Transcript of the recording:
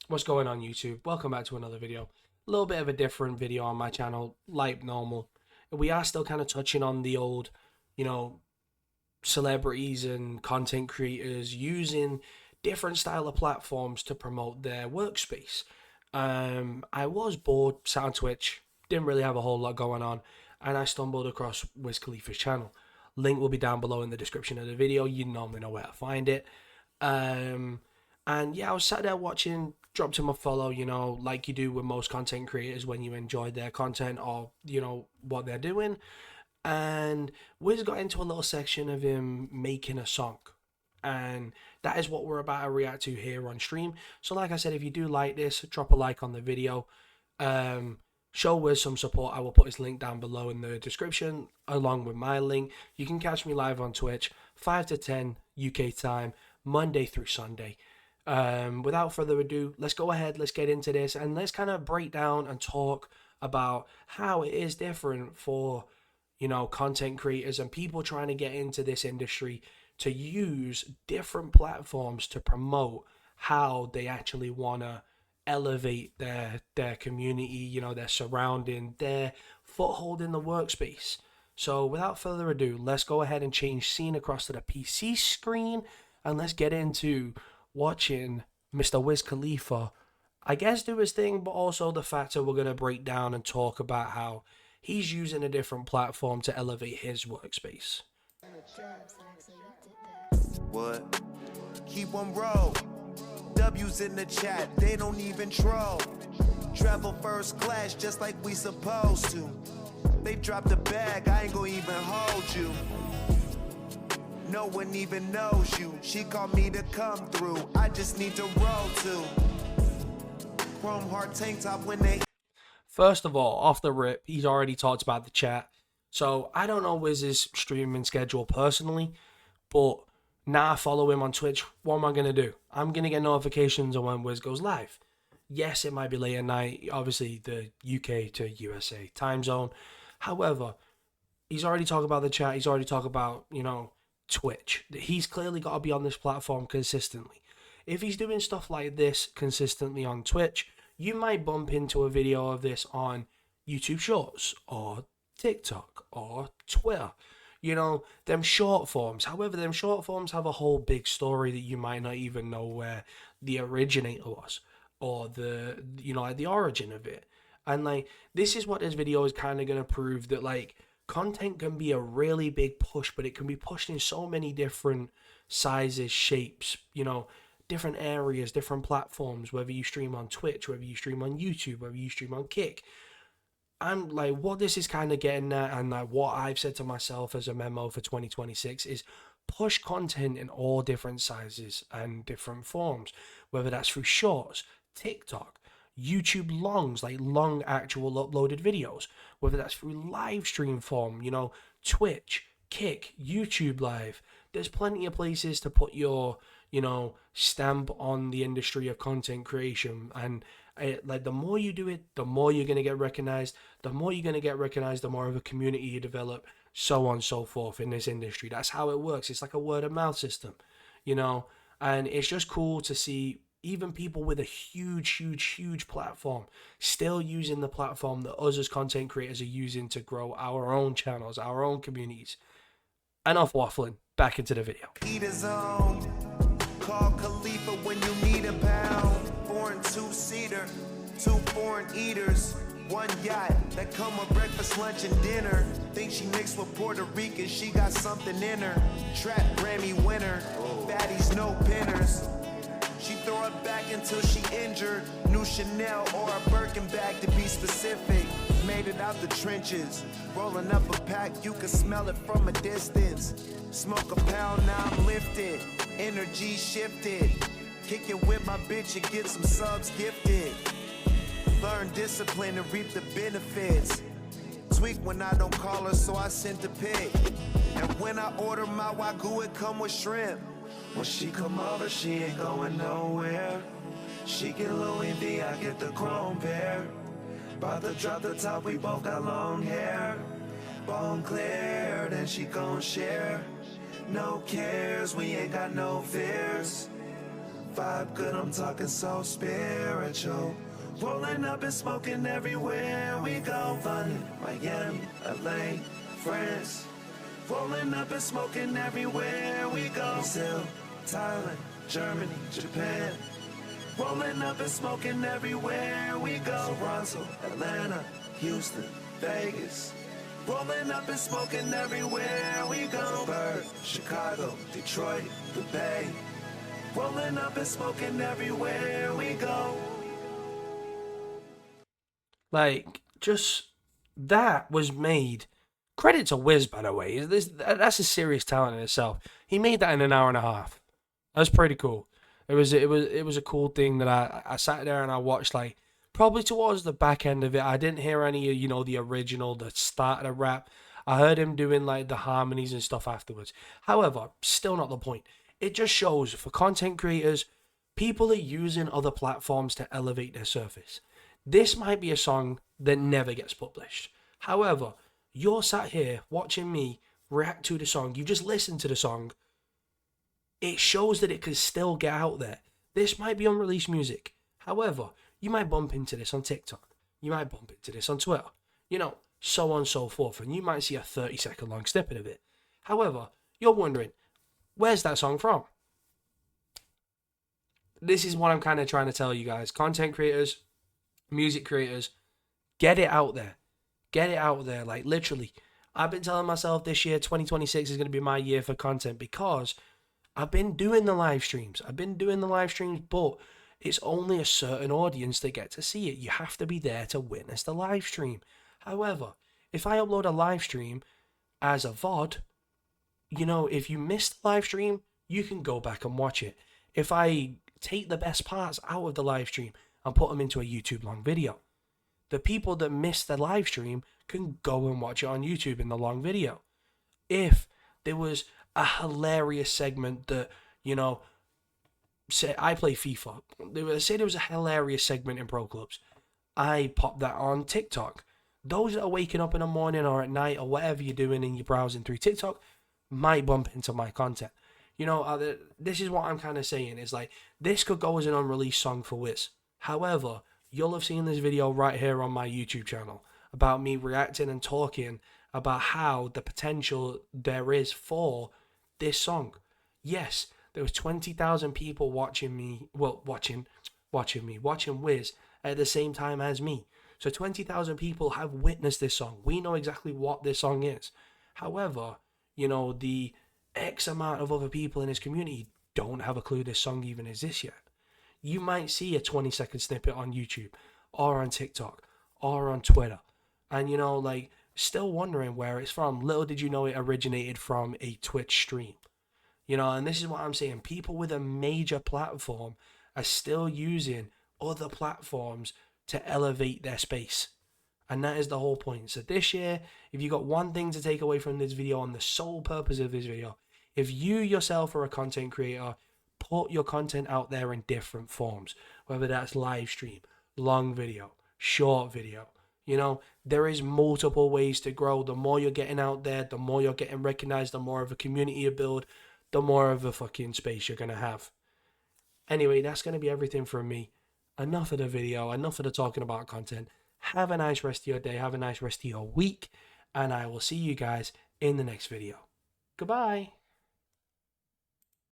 What's going on, YouTube? Welcome back to another video. A little bit of a different video on my channel, like normal. We are still kind of touching on the old, you know, celebrities and content creators using different style of platforms to promote their workspace. I was bored, sat on Twitch, didn't really have a whole lot going on, and I stumbled across Wiz Khalifa's channel. Link will be down below in the description of the video. You normally know where to find it. Um, and yeah, I was sat there watching, dropped him a follow, like you do with most content creators when you enjoy their content or, what they're doing. And Wiz got into a little section of him making a song. And that is what we're about to react to here on stream. So like I said, if you do like this, drop a like on the video. Show Wiz some support. I will put his link down below in the description along with my link. You can catch me live on Twitch 5 to 10 UK time, Monday through Sunday. Without further ado, let's go ahead, let's get into this, and let's kind of break down and talk about how it is different for, content creators and people trying to get into this industry to use different platforms to promote how they actually want to elevate their community, their surrounding, their foothold in the workspace. So without further ado, let's go ahead and change scene across to the PC screen, and let's get into watching Mr. Wiz Khalifa, I guess, do his thing, but also the fact that we're going to break down and talk about how he's using a different platform to elevate his workspace. What? Keep on roll. W's in the chat, they don't even troll. Travel first class just like we supposed to. They dropped the bag, I ain't gonna even hold you. No one even knows you. She called me to come through. I just need to roll to. Chrome heart tank top when they. First of all, off the rip, he's already talked about the chat. So I don't know Wiz's streaming schedule personally, but now I follow him on Twitch. What am I going to do? I'm going to get notifications on when Wiz goes live. Yes, it might be late at night, obviously the UK to USA time zone. However, he's already talked about the chat. He's already talked about, Twitch. He's clearly got to be on this platform consistently. If he's doing stuff like this consistently on Twitch, you might bump into a video of this on YouTube Shorts or TikTok or Twitter. Them short forms. However, them short forms have a whole big story that you might not even know where the originator was or the origin of it. And this is what this video is kind of going to prove, that content can be a really big push, but it can be pushed in so many different sizes, shapes, different areas, different platforms, whether you stream on Twitch, whether you stream on YouTube, whether you stream on Kick. And what this is kind of getting at, and what I've said to myself as a memo for 2026 is push content in all different sizes and different forms, whether that's through shorts, TikTok, YouTube longs, long actual uploaded videos, whether that's through live stream form, Twitch, Kick, YouTube live. There's plenty of places to put your, stamp on the industry of content creation. And the more you do it, the more you're going to get recognized. The more you're going to get recognized, the more of a community you develop, so on and so forth in this industry. That's how it works. It's like a word of mouth system, and it's just cool to see even people with a huge platform still using the platform that us as content creators are using to grow our own channels, our own communities. Enough waffling, back into the video. Eat his own. Call Khalifa when you need a pound. Foreign two-seater, two foreign eaters, one yacht that come with breakfast, lunch, and dinner. Think she mixed with Puerto Rican, she got something in her. Trap Grammy winner, baddies no pinners. She throw it back until she injured. New Chanel or a Birkin bag to be specific. Made it out the trenches. Rolling up a pack, you can smell it from a distance. Smoke a pound, now I'm lifted. Energy shifted. Kick it with my bitch and get some subs gifted. Learn discipline and reap the benefits. Tweak when I don't call her, so I sent a pic. And when I order my wagyu, it come with shrimp. When she come over, she ain't going nowhere. She get Louis V, I get the chrome pair. About to drop the top, we both got long hair. Bone clear, then she gon' share. No cares, we ain't got no fears. vibe good, I'm talking so spiritual. Rolling up and smoking everywhere we go. London, Miami, LA, France. Rolling up and smoking everywhere we go. Brazil, Thailand, Germany, Japan. Rolling up and smoking everywhere we go. Toronto, Atlanta, Houston, Vegas. Rolling up and smoking everywhere we go. Pittsburgh, Chicago, Detroit, the Bay. Rolling up and smoking everywhere we go. Like, just that was made. Credit to Wiz, by the way. That's a serious talent in itself. He made that in an hour and a half. That's pretty cool. It was a cool thing that I sat there and I watched, like, probably towards the back end of it. I didn't hear any, the original, the start of the rap. I heard him doing like the harmonies and stuff afterwards. However, still not the point. It just shows for content creators, people are using other platforms to elevate their surface. This might be a song that never gets published. However, you're sat here watching me react to the song. You just listened to the song. It shows that it can still get out there. This might be unreleased music. However, you might bump into this on TikTok. You might bump into this on Twitter. So on and so forth. And you might see a 30-second long snippet of it. However, you're wondering, where's that song from? This is what I'm kind of trying to tell you guys. Content creators, music creators, get it out there. Get it out there. Like, literally, I've been telling myself this year, 2026 is going to be my year for content because I've been doing the live streams. But it's only a certain audience that get to see it. You have to be there to witness the live stream. However, if I upload a live stream as a VOD, if you missed the live stream, you can go back and watch it. If I take the best parts out of the live stream and put them into a YouTube long video, the people that missed the live stream can go and watch it on YouTube in the long video. If there was a hilarious segment that, say I play FIFA, say there was a hilarious segment in Pro Clubs, I pop that on TikTok. Those that are waking up in the morning or at night or whatever you're doing and you're browsing through TikTok might bump into my content. This is what I'm kind of saying. Is like, this could go as an unreleased song for Wiz. However, you'll have seen this video right here on my YouTube channel about me reacting and talking about how the potential there is for this song. Yes, there was 20,000 people watching Wiz at the same time as me. So 20,000 people have witnessed this song. We know exactly what this song is. However, the X amount of other people in his community don't have a clue this song even exists yet. You might see a 20-second snippet on YouTube or on TikTok or on Twitter. And, still wondering where it's from. Little did you know it originated from a Twitch stream. And this is what I'm saying. People with a major platform are still using other platforms to elevate their space. And that is the whole point. So this year, if you got one thing to take away from this video on the sole purpose of this video, if you yourself are a content creator, put your content out there in different forms, whether that's live stream, long video, short video. There is multiple ways to grow. The more you're getting out there, the more you're getting recognized, the more of a community you build, the more of a fucking space you're going to have. Anyway, that's going to be everything from me. Enough of the video, enough of the talking about content. Have a nice rest of your day. Have a nice rest of your week. And I will see you guys in the next video. Goodbye.